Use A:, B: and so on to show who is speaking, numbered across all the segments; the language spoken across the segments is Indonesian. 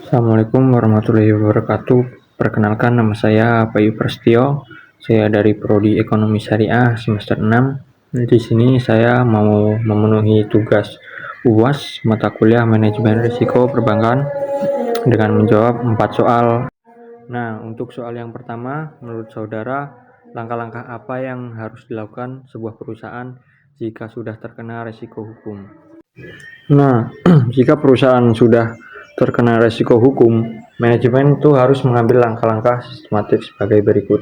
A: Assalamualaikum warahmatullahi wabarakatuh. Perkenalkan, nama saya Bayu Prasetyo. Saya dari Prodi Ekonomi Syariah semester 6. Di sini saya mau memenuhi tugas UAS mata kuliah Manajemen Risiko Perbankan dengan menjawab 4 soal. Nah, untuk soal yang pertama, menurut saudara, langkah-langkah apa yang harus dilakukan sebuah perusahaan jika sudah terkena risiko hukum? Nah, jika perusahaan sudah terkena resiko hukum, manajemen itu harus mengambil langkah-langkah sistematis sebagai berikut.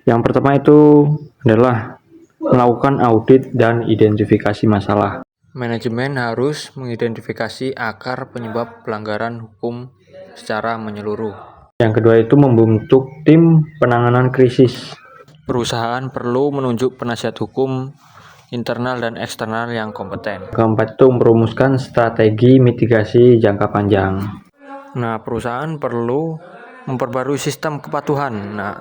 A: Yang pertama itu adalah melakukan audit dan identifikasi masalah. Manajemen harus mengidentifikasi akar penyebab pelanggaran hukum secara menyeluruh. Yang kedua itu membentuk tim penanganan krisis. Perusahaan perlu menunjuk penasihat hukum internal dan eksternal yang kompeten. Keempat itu merumuskan strategi mitigasi jangka panjang. Nah, perusahaan perlu memperbarui sistem kepatuhan. Nah,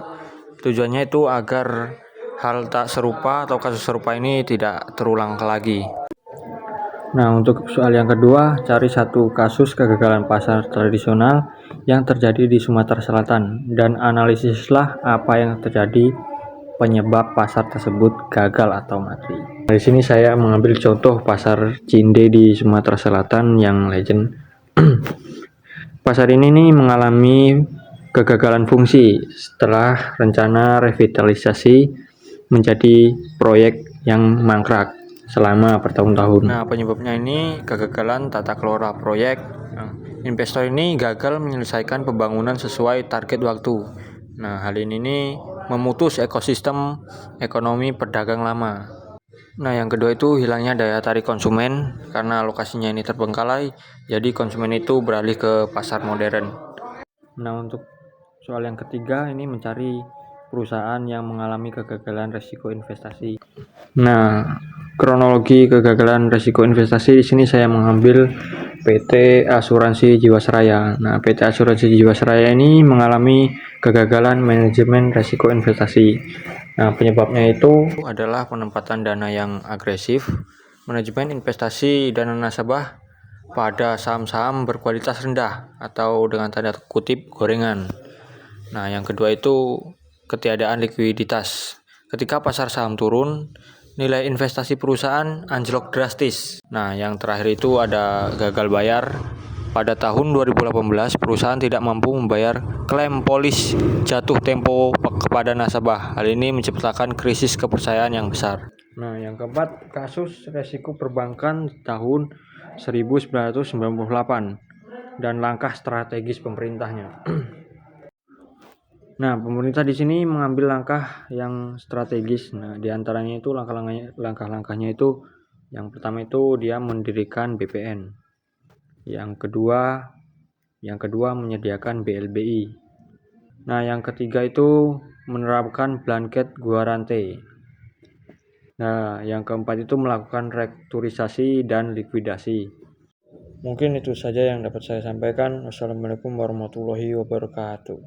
A: tujuannya itu agar hal tak serupa atau kasus serupa ini tidak terulang lagi. Nah, untuk soal yang kedua, cari satu kasus kegagalan pasar tradisional yang terjadi di Sumatera Selatan dan analisislah apa yang terjadi penyebab pasar tersebut gagal atau mati. Di sini saya mengambil contoh pasar Cinde di Sumatera Selatan yang legend. Pasar ini nih mengalami kegagalan fungsi setelah rencana revitalisasi menjadi proyek yang mangkrak selama bertahun-tahun. Nah, penyebabnya ini kegagalan tata kelola proyek. Investor ini gagal menyelesaikan pembangunan sesuai target waktu. Nah, hal ini nih memutus ekosistem ekonomi pedagang lama. Nah, yang kedua itu hilangnya daya tarik konsumen karena lokasinya ini terbengkalai, jadi konsumen itu beralih ke pasar modern. Nah, untuk soal yang ketiga ini mencari perusahaan yang mengalami kegagalan resiko investasi. Nah, kronologi kegagalan resiko investasi di sini saya mengambil PT Asuransi Jiwasraya. Nah, PT Asuransi Jiwasraya ini mengalami kegagalan manajemen resiko investasi. Nah, penyebabnya itu adalah penempatan dana yang agresif, manajemen investasi dana nasabah pada saham-saham berkualitas rendah atau dengan tanda kutip gorengan. Nah, yang kedua itu ketiadaan likuiditas. Ketika pasar saham turun, nilai investasi perusahaan anjlok drastis. Nah, yang terakhir itu ada gagal bayar. Pada tahun 2018, perusahaan tidak mampu membayar klaim polis jatuh tempo kepada nasabah. Hal ini menciptakan krisis kepercayaan yang besar. Nah, yang keempat, kasus resiko perbankan tahun 1998 dan langkah strategis pemerintahnya. Nah, pemerintah di sini mengambil langkah yang strategis. Nah, diantaranya itu langkah-langkahnya itu yang pertama itu dia mendirikan BPN. Yang kedua menyediakan BLBI. Nah, yang ketiga itu menerapkan blanket guarante. Nah, yang keempat itu melakukan restrukturisasi dan likuidasi. Mungkin itu saja yang dapat saya sampaikan. Wassalamualaikum warahmatullahi wabarakatuh.